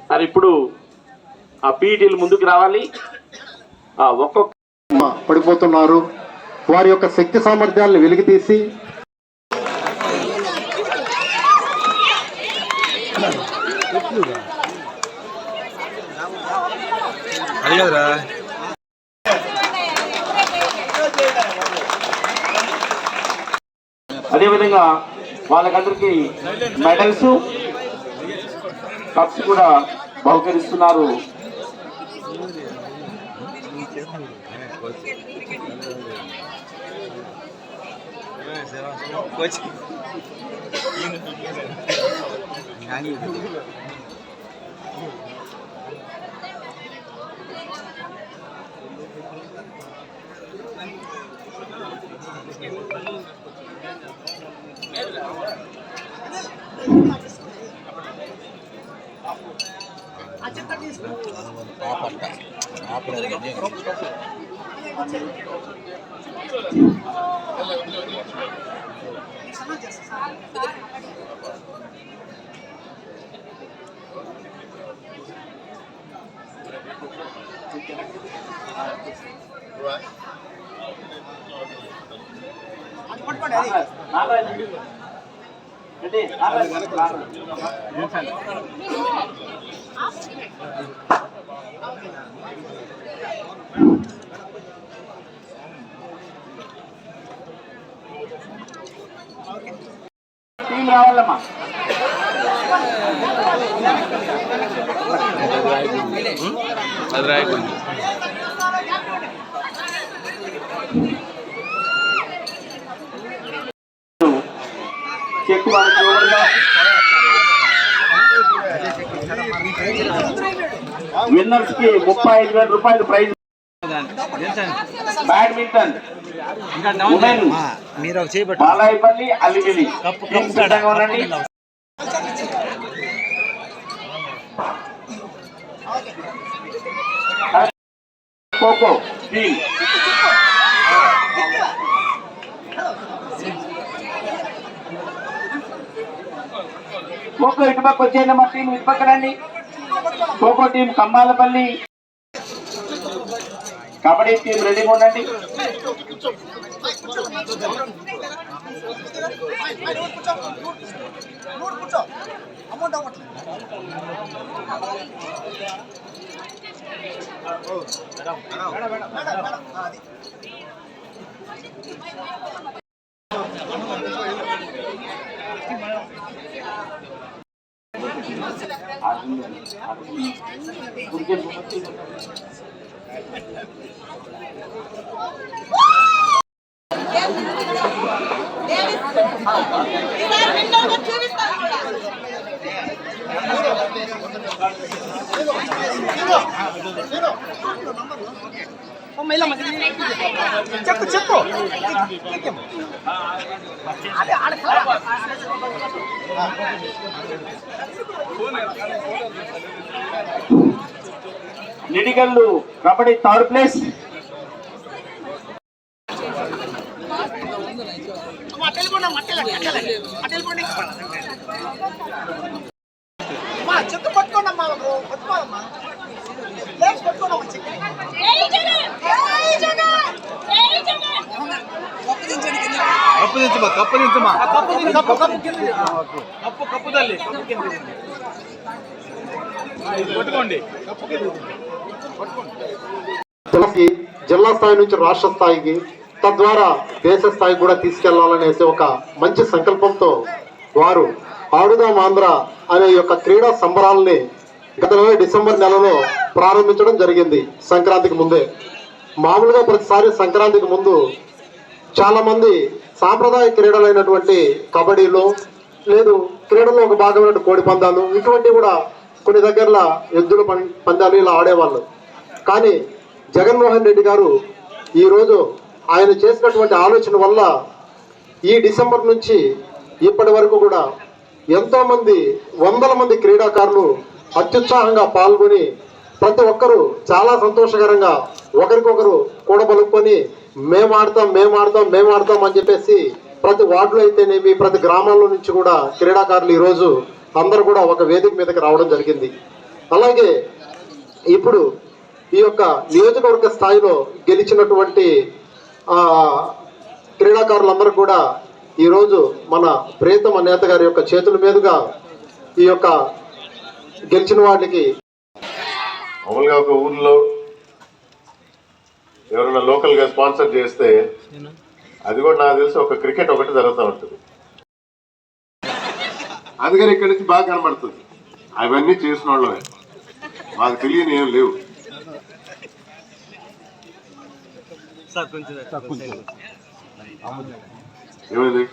సరే, ఇప్పుడు ఆ పీఈటీలు ముందుకు రావాలి. ఒక్కొక్క పడిపోతున్నారు. వారి యొక్క శక్తి సామర్థ్యాలను వెలికితీసి అదేవిధంగా వాళ్ళకందరికీ మెడల్స్, కప్స్ కూడా బహుకరిస్తున్నారు. టీం రావాలమ్మా. అది రాయకుండా చెక్ విన్నర్స్ కి 35,000 రూపాయలు ప్రైజ్. బ్యాడ్మింటన్ బాలాయపల్లి అల్లిమిలి సిద్ధంగా ఉండండి. ఖోఖో టీం ఖోఖో ఇటుపక్క వచ్చేయండి. మా టీం ఇటుపక్కనండి. ఖోఖో టీం కంబాలపల్లి, కబడ్డీ టీం రెడీగా ఉండండి. చెప్పు చెప్పు నిడిగల్లు కబడ్డీ 3rd ప్లేస్. చెట్టు పట్టుకోండమ్మా, పట్టుకోవాలమ్మా, పట్టుకోండమ్మా. కప్పు దించమా కప్పు దించమా కప్పు తల్లి కప్పు కింద కొట్టుకోండి కప్పు కింద జిల్లా స్థాయి నుంచి రాష్ట్ర స్థాయికి తద్వారా దేశ స్థాయికి కూడా తీసుకెళ్లాలనేసి ఒక మంచి సంకల్పంతో వారు ఆడుదాం ఆంధ్ర అనే యొక్క క్రీడా సంబరాలని గత డిసెంబర్ నెలలో ప్రారంభించడం జరిగింది. సంక్రాంతికి ముందే మామూలుగా ప్రతిసారి సంక్రాంతికి ముందు చాలా మంది సాంప్రదాయ క్రీడలైనటువంటి కబడ్డీలో లేదు క్రీడలో ఒక భాగమైన కోడి పందాలు ఇటువంటివి కూడా కొన్ని దగ్గరలో ఎద్దుల పందాలు ఇలా ఆడేవాళ్ళు. కానీ జగన్మోహన్ రెడ్డి గారు ఈరోజు ఆయన చేసినటువంటి ఆలోచన వల్ల ఈ డిసెంబర్ నుంచి ఇప్పటి వరకు కూడా ఎంతోమంది వందల మంది క్రీడాకారులు అత్యుత్సాహంగా పాల్గొని ప్రతి ఒక్కరూ చాలా సంతోషకరంగా ఒకరికొకరు కూడబలుక్కొని మేము ఆడతాం అని చెప్పేసి ప్రతి వార్డులో అయితేనేమి ప్రతి గ్రామాల్లో నుంచి కూడా క్రీడాకారులు ఈరోజు అందరూ కూడా ఒక వేదిక మీదకి రావడం జరిగింది. అలాగే ఇప్పుడు ఈ యొక్క నియోజకవర్గ స్థాయిలో గెలిచినటువంటి క్రీడాకారులందరూ కూడా ఈరోజు మన ప్రియతమ నేత గారి యొక్క చేతుల మీదుగా ఈ యొక్క గెలిచిన వాటికి మామూలుగా ఒక ఊర్లో ఎవరైనా లోకల్గా స్పాన్సర్ చేస్తే అది కూడా నాకు తెలిసి ఒక క్రికెట్ ఒకటి జరుగుతూ ఉంటుంది. అందుకని ఇక్కడి నుంచి బాగా కనబడుతుంది. అవన్నీ చేసిన వాళ్ళమే, మాకు తెలియని ఏం లేవు. ఏమైంది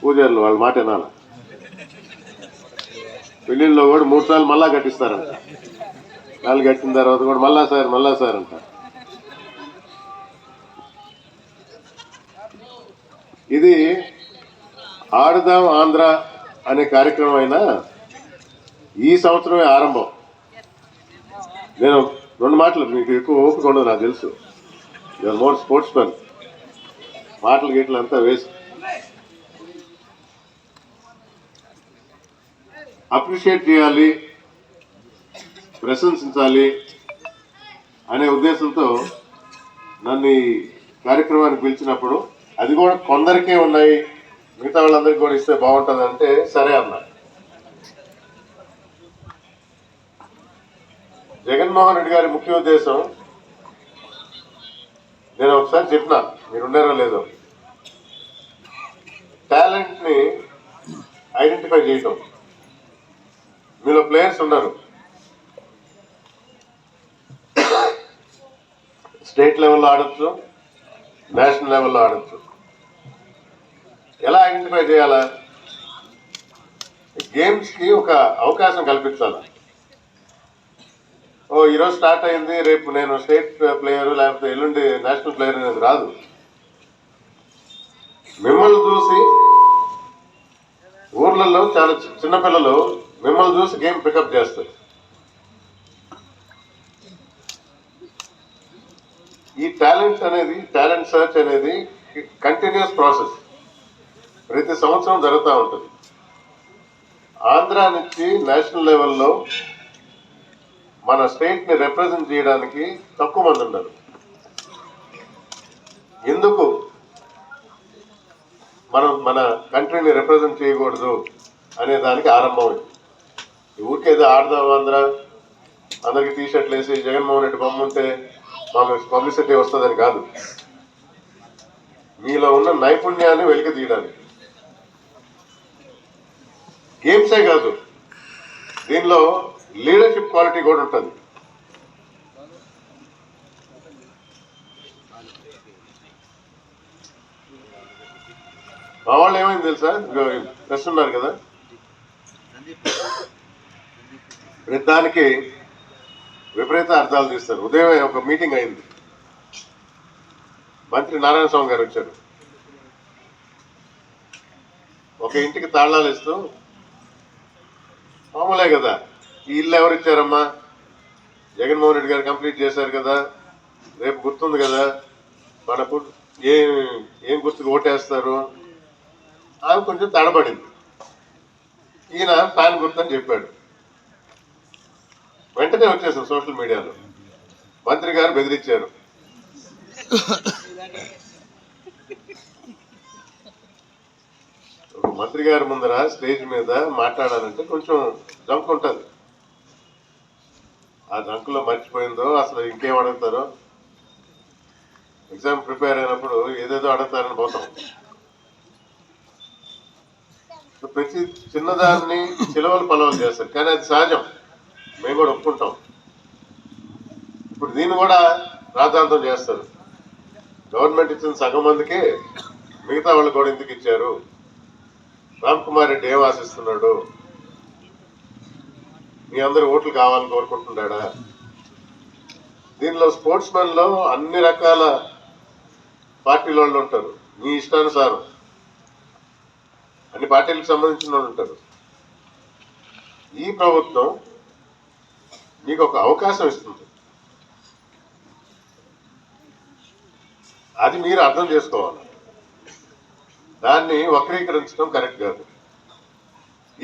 పూజారులు వాళ్ళ మాట వినాలి. పెళ్ళిళ్ళలో కూడా 3 సార్లు మళ్ళా కట్టిస్తారంట. వాళ్ళు కట్టిన తర్వాత కూడా మళ్ళా సార్ అంట. ఇది ఆడుదాం ఆంధ్ర అనే కార్యక్రమం అయినా ఈ సంవత్సరమే ఆరంభం. నేను 2 మాటలు, మీకు ఎక్కువ ఓపిక ఉండదు నాకు తెలుసు, యూఆర్ మోర్ స్పోర్ట్స్ మ్యాన్, మాటలు గీటలు అంతా వేస్ట్. అప్రిషియేట్ చేయాలి, ప్రశంసించాలి అనే ఉద్దేశంతో నన్ను ఈ కార్యక్రమానికి పిలిచినప్పుడు అది కూడా కొందరికే ఉన్నాయి, మిగతా వాళ్ళందరికీ కూడా ఇస్తే బాగుంటుంది అంటే సరే అన్నా. జగన్మోహన్ రెడ్డి గారి ముఖ్య ఉద్దేశం నేను ఒకసారి చెప్పినా, మీరు ఉన్నారో లేదో, టాలెంట్ని ఐడెంటిఫై చేయటం. మీలో ప్లేయర్స్ ఉన్నారు, స్టేట్ లెవెల్లో ఆడచ్చు, నేషనల్ లెవెల్లో ఆడచ్చు. ఎలా ఐడెంటిఫై చేయాలా? గేమ్స్కి ఒక అవకాశం కల్పించాలి. ఈరోజు స్టార్ట్ అయింది, రేపు నేను స్టేట్ ప్లేయర్ లేకపోతే ఎల్లుండి నేషనల్ ప్లేయర్ అనేది రాదు. మిమ్మల్ని చూసి ఊర్లలో చాలా చిన్నపిల్లలు మిమ్మల్ని చూసి గేమ్ పికప్ చేస్తారు. ఈ టాలెంట్ సర్చ్ అనేది కంటిన్యూస్ ప్రాసెస్, ప్రతి సంవత్సరం జరుగుతూ ఉంటుంది. ఆంధ్ర నుంచి నేషనల్ లెవెల్లో మన స్టేట్ని రిప్రజెంట్ చేయడానికి తక్కువ మంది ఉన్నారు. ఎందుకు మనం మన కంట్రీని రిప్రజెంట్ చేయకూడదు అనే దానికి ఆరంభమైంది. ఊరికేదో ఆడదాం ఆంధ్ర, అందరికి టీషర్ట్లు వేసి జగన్మోహన్ రెడ్డి బొమ్మ ఉంటే మాకు పబ్లిసిటీ వస్తుందని కాదు, మీలో ఉన్న నైపుణ్యాన్ని వెలికి తీయడానికి. గేమ్సే కాదు, దీనిలో లీడర్షిప్ క్వాలిటీ కూడా ఉంటుంది. మా వాళ్ళు ఏమైంది తెలుసా, ప్రశ్న ఉన్నారు కదా, దానికి విపరీత అర్థాలు తీస్తారు. ఉదయం ఒక మీటింగ్ అయింది, మంత్రి నారాయణ స్వామి గారు వచ్చారు. ఒక ఇంటికి తాళాలు ఇస్తూ, మామూలే కదా, ఈ ఇల్లు ఎవరు ఇచ్చారమ్మా, జగన్మోహన్ రెడ్డి గారు కంప్లీట్ చేశారు కదా, రేపు గుర్తుంది కదా, మనకు ఏం గుర్తుకు ఓటేస్తారు. ఆమె కొంచెం తడబడింది. ఈయన ఫ్యాన్ గుర్తని చెప్పాడు. వెంటనే వచ్చేసాం సోషల్ మీడియాలో, మంత్రి గారు బెదిరించారు, ఒక మంత్రి గారి ముందర స్టేజ్ మీద మాట్లాడాలంటే కొంచెం జంక్ ఉంటుంది. ఆ జంకులో మర్చిపోయిందో అసలు ఇంకేం అడుగుతారో, ఎగ్జామ్ ప్రిపేర్ అయినప్పుడు ఏదేదో అడుగుతారని పోతాం. ప్రతి చిన్నదాన్ని చిలవలు పలవలు చేస్తారు, కానీ అది సహజం, మేము కూడా ఒప్పుకుంటాం. ఇప్పుడు దీన్ని కూడా రాద్ధాంతం చేస్తారు. గవర్నమెంట్ ఇచ్చిన సగం మందికి మిగతా వాళ్ళు కూడా ఎందుకు ఇచ్చారు, రామ్ కుమార్ రెడ్డి ఏం ఆశిస్తున్నాడు, మీ అందరు ఓట్లు కావాలని కోరుకుంటున్నాడా? దీనిలో స్పోర్ట్స్ మెన్ లో అన్ని రకాల పార్టీల వాళ్ళు ఉంటారు, మీ ఇష్టానుసారం అన్ని పార్టీలకు సంబంధించిన వాళ్ళు ఉంటారు. ఈ ప్రభుత్వం మీకు ఒక అవకాశం ఇస్తుంది, అది మీరు అర్థం చేసుకోవాలి. దాన్ని వక్రీకరించడం కరెక్ట్ కాదు.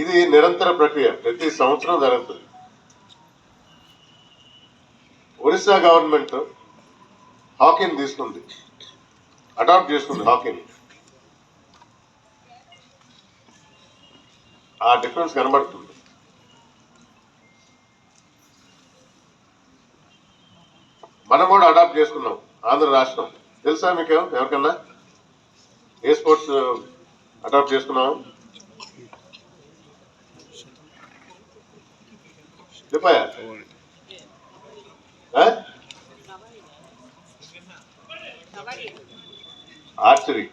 ఇది నిరంతర ప్రక్రియ, ప్రతి సంవత్సరం జరుగుతుంది. ఒరిస్సా గవర్నమెంట్ హాకీని తీసుకుంది, అడాప్ట్ చేసుకుంది హాకీని. ఆ డిఫరెన్స్ కనబడుతుంది. మనం కూడా అడాప్ట్ చేసుకున్నాం ఆంధ్ర రాష్ట్రం. తెలుసా మీకు ఎవరికన్నా ఏ స్పోర్ట్స్ అడాప్ట్ చేసుకున్నాం? చెప్పాయా? ఆర్చరీ.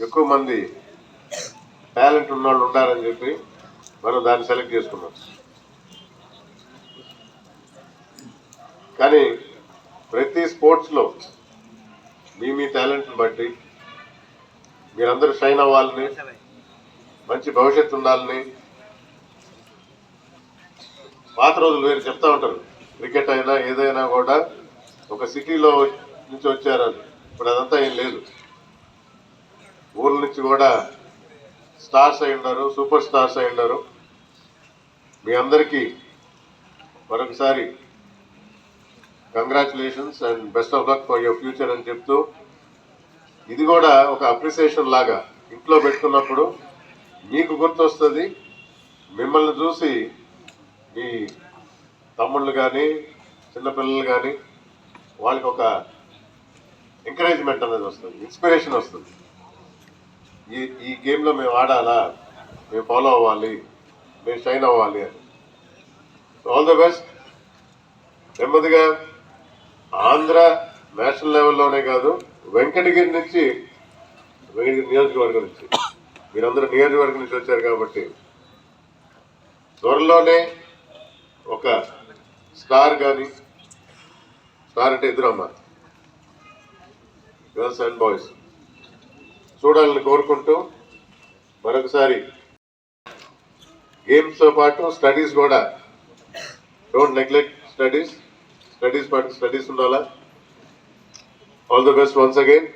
ఎక్కువ మంది టాలెంట్ ఉన్న వాళ్ళు ఉండాలని చెప్పి మనం దాన్ని సెలెక్ట్ చేసుకున్నాం. కానీ ప్రతి స్పోర్ట్స్లో మీ టాలెంట్ని బట్టి మీరందరూ షైన్ అవ్వాలని, మంచి భవిష్యత్తు ఉండాలని. పాత రోజులు వేరు చెప్తా ఉంటారు, క్రికెట్ అయినా ఏదైనా కూడా ఒక సిటీలో నుంచి వచ్చారని. ఇప్పుడు అదంతా ఏం లేదు. ఊర్ల నుంచి కూడా స్టార్స్ అయి ఉన్నారు, సూపర్ స్టార్స్ అయి ఉన్నారు. మీ అందరికీ మరొకసారి congratulations and best of luck for your future అని చెప్తూ, ఇది కూడా ఒక అప్రిసియేషన్ లాగా ఇంట్లో పెట్టుకున్నప్పుడు మీకు గుర్తొస్తుంది. మిమ్మల్ని చూసి మీ తమ్ముళ్ళు కానీ చిన్నపిల్లలు కానీ వాళ్ళకి ఒక ఎంకరేజ్మెంట్ అనేది వస్తుంది, ఇన్స్పిరేషన్ వస్తుంది. ఈ గేమ్లో మేము ఆడాలా, మేము ఫాలో అవ్వాలి, మేము షైన్ అవ్వాలి అని. All the best. నెమ్మదిగా ఆంధ్ర నేషనల్ లెవెల్లోనే కాదు, వెంకటగిరి నుంచి, వెంకటగిరి నియోజకవర్గం నుంచి, మీరందరూ నియోజకవర్గం నుంచి వచ్చారు కాబట్టి త్వరలోనే ఒక స్టార్ కానీ, స్టార్ అంటే ఎదురమ్మ, గర్ల్స్ అండ్ బాయ్స్ చూడాలని కోరుకుంటూ, మరొకసారి గేమ్స్తో పాటు స్టడీస్ కూడా, డోంట్ నెగ్లెక్ట్ స్టడీస్ పాటు స్టడీస్ ఉండాలా. All the best once again.